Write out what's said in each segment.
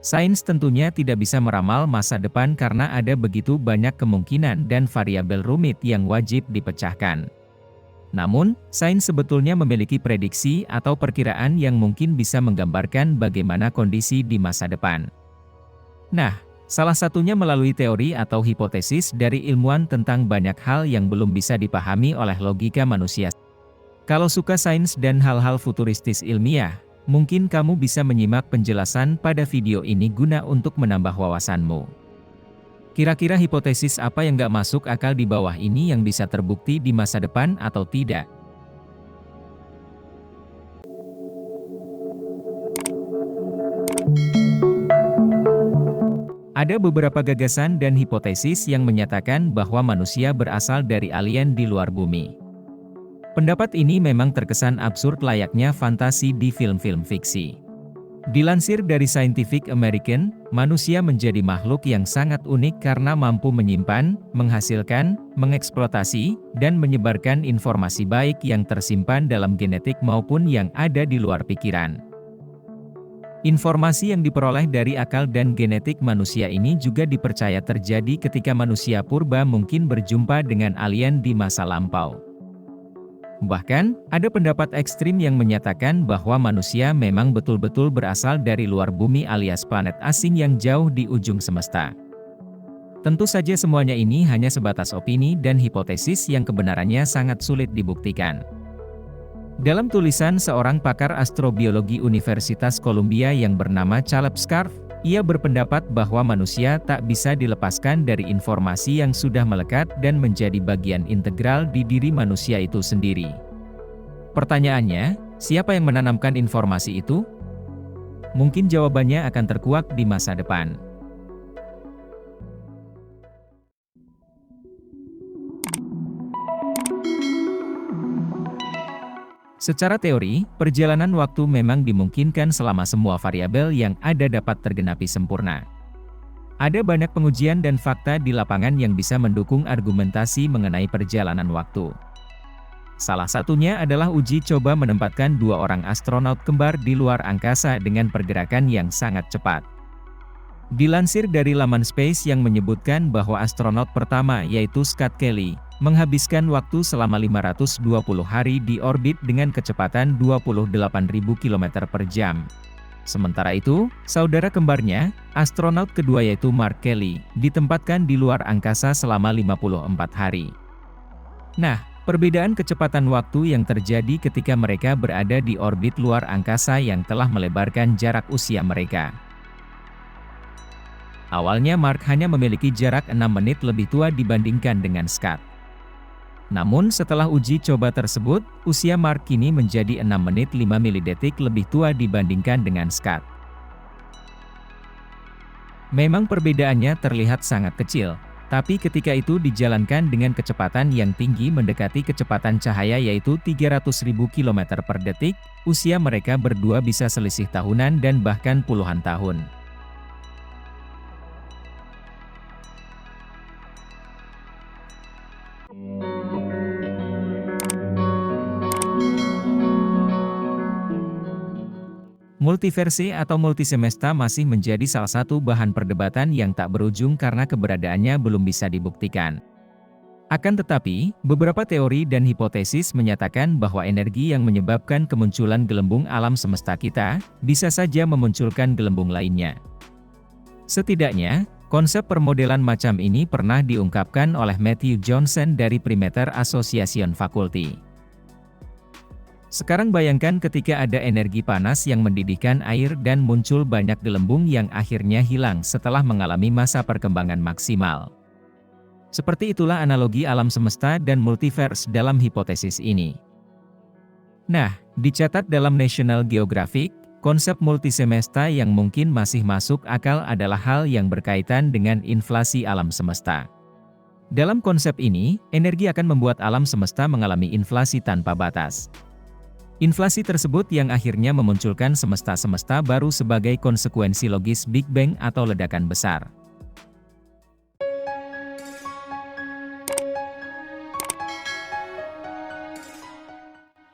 Sains tentunya tidak bisa meramal masa depan karena ada begitu banyak kemungkinan dan variabel rumit yang wajib dipecahkan. Namun, sains sebetulnya memiliki prediksi atau perkiraan yang mungkin bisa menggambarkan bagaimana kondisi di masa depan. Nah, salah satunya melalui teori atau hipotesis dari ilmuwan tentang banyak hal yang belum bisa dipahami oleh logika manusia. Kalau suka sains dan hal-hal futuristis ilmiah, mungkin kamu bisa menyimak penjelasan pada video ini guna untuk menambah wawasanmu. Kira-kira hipotesis apa yang gak masuk akal di bawah ini yang bisa terbukti di masa depan atau tidak? Ada beberapa gagasan dan hipotesis yang menyatakan bahwa manusia berasal dari alien di luar bumi. Pendapat ini memang terkesan absurd layaknya fantasi di film-film fiksi. Dilansir dari Scientific American, manusia menjadi makhluk yang sangat unik karena mampu menyimpan, menghasilkan, mengeksploitasi, dan menyebarkan informasi baik yang tersimpan dalam genetik maupun yang ada di luar pikiran. Informasi yang diperoleh dari akal dan genetik manusia ini juga dipercaya terjadi ketika manusia purba mungkin berjumpa dengan alien di masa lampau. Bahkan, ada pendapat ekstrim yang menyatakan bahwa manusia memang betul-betul berasal dari luar bumi alias planet asing yang jauh di ujung semesta. Tentu saja semuanya ini hanya sebatas opini dan hipotesis yang kebenarannya sangat sulit dibuktikan. Dalam tulisan seorang pakar astrobiologi Universitas Columbia yang bernama Caleb Scarf, ia berpendapat bahwa manusia tak bisa dilepaskan dari informasi yang sudah melekat dan menjadi bagian integral di diri manusia itu sendiri. Pertanyaannya, siapa yang menanamkan informasi itu? Mungkin jawabannya akan terkuak di masa depan. Secara teori, perjalanan waktu memang dimungkinkan selama semua variabel yang ada dapat tergenapi sempurna. Ada banyak pengujian dan fakta di lapangan yang bisa mendukung argumentasi mengenai perjalanan waktu. Salah satunya adalah uji coba menempatkan dua orang astronot kembar di luar angkasa dengan pergerakan yang sangat cepat. Dilansir dari laman Space yang menyebutkan bahwa astronot pertama yaitu Scott Kelly, menghabiskan waktu selama 520 hari di orbit dengan kecepatan 28.000 km per jam. Sementara itu, saudara kembarnya, astronot kedua yaitu Mark Kelly, ditempatkan di luar angkasa selama 54 hari. Nah, perbedaan kecepatan waktu yang terjadi ketika mereka berada di orbit luar angkasa yang telah melebarkan jarak usia mereka. Awalnya Mark hanya memiliki jarak 6 menit lebih tua dibandingkan dengan Scott. Namun setelah uji coba tersebut, usia Mark kini menjadi 6 menit 5 milidetik lebih tua dibandingkan dengan Scott. Memang perbedaannya terlihat sangat kecil, tapi ketika itu dijalankan dengan kecepatan yang tinggi mendekati kecepatan cahaya yaitu 300.000 km per detik, usia mereka berdua bisa selisih tahunan dan bahkan puluhan tahun. Multiverse atau multisemesta masih menjadi salah satu bahan perdebatan yang tak berujung karena keberadaannya belum bisa dibuktikan. Akan tetapi, beberapa teori dan hipotesis menyatakan bahwa energi yang menyebabkan kemunculan gelembung alam semesta kita, bisa saja memunculkan gelembung lainnya. Setidaknya, konsep permodelan macam ini pernah diungkapkan oleh Matthew Johnson dari Perimeter Association Faculty. Sekarang bayangkan ketika ada energi panas yang mendidihkan air dan muncul banyak gelembung yang akhirnya hilang setelah mengalami masa perkembangan maksimal. Seperti itulah analogi alam semesta dan multiverse dalam hipotesis ini. Nah, dicatat dalam National Geographic, konsep multisemesta yang mungkin masih masuk akal adalah hal yang berkaitan dengan inflasi alam semesta. Dalam konsep ini, energi akan membuat alam semesta mengalami inflasi tanpa batas. Inflasi tersebut yang akhirnya memunculkan semesta-semesta baru sebagai konsekuensi logis Big Bang atau ledakan besar.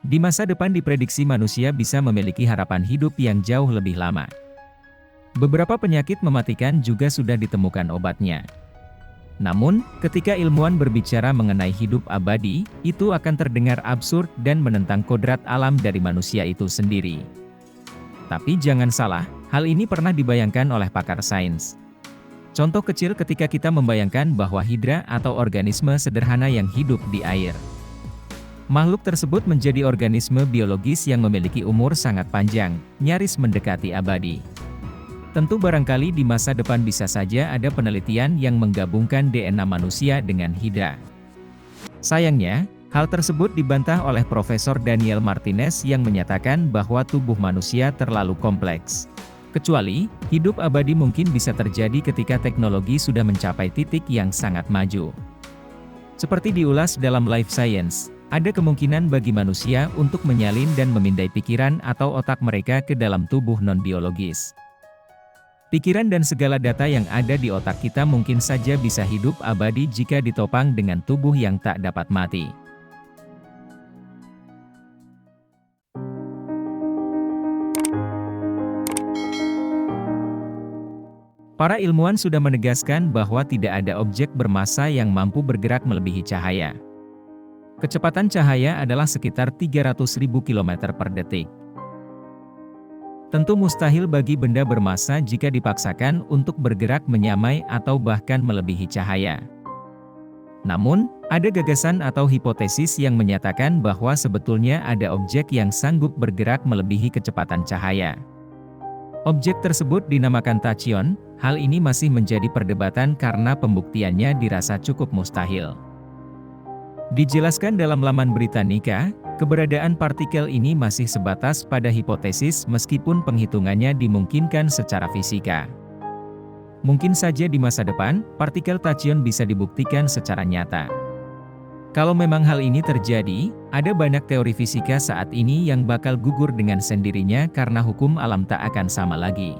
Di masa depan diprediksi manusia bisa memiliki harapan hidup yang jauh lebih lama. Beberapa penyakit mematikan juga sudah ditemukan obatnya. Namun, ketika ilmuwan berbicara mengenai hidup abadi, itu akan terdengar absurd dan menentang kodrat alam dari manusia itu sendiri. Tapi jangan salah, hal ini pernah dibayangkan oleh pakar sains. Contoh kecil ketika kita membayangkan bahwa hidra atau organisme sederhana yang hidup di air. Makhluk tersebut menjadi organisme biologis yang memiliki umur sangat panjang, nyaris mendekati abadi. Tentu barangkali di masa depan bisa saja ada penelitian yang menggabungkan DNA manusia dengan hidra. Sayangnya, hal tersebut dibantah oleh Profesor Daniel Martinez yang menyatakan bahwa tubuh manusia terlalu kompleks. Kecuali, hidup abadi mungkin bisa terjadi ketika teknologi sudah mencapai titik yang sangat maju. Seperti diulas dalam Life Science, ada kemungkinan bagi manusia untuk menyalin dan memindai pikiran atau otak mereka ke dalam tubuh non-biologis. Pikiran dan segala data yang ada di otak kita mungkin saja bisa hidup abadi jika ditopang dengan tubuh yang tak dapat mati. Para ilmuwan sudah menegaskan bahwa tidak ada objek bermassa yang mampu bergerak melebihi cahaya. Kecepatan cahaya adalah sekitar 300.000 km per detik. Tentu mustahil bagi benda bermassa jika dipaksakan untuk bergerak menyamai atau bahkan melebihi cahaya. Namun, ada gagasan atau hipotesis yang menyatakan bahwa sebetulnya ada objek yang sanggup bergerak melebihi kecepatan cahaya. Objek tersebut dinamakan tachyon. Hal ini masih menjadi perdebatan karena pembuktiannya dirasa cukup mustahil. Dijelaskan dalam laman Britannica, keberadaan partikel ini masih sebatas pada hipotesis meskipun penghitungannya dimungkinkan secara fisika. Mungkin saja di masa depan, partikel tachyon bisa dibuktikan secara nyata. Kalau memang hal ini terjadi, ada banyak teori fisika saat ini yang bakal gugur dengan sendirinya karena hukum alam tak akan sama lagi.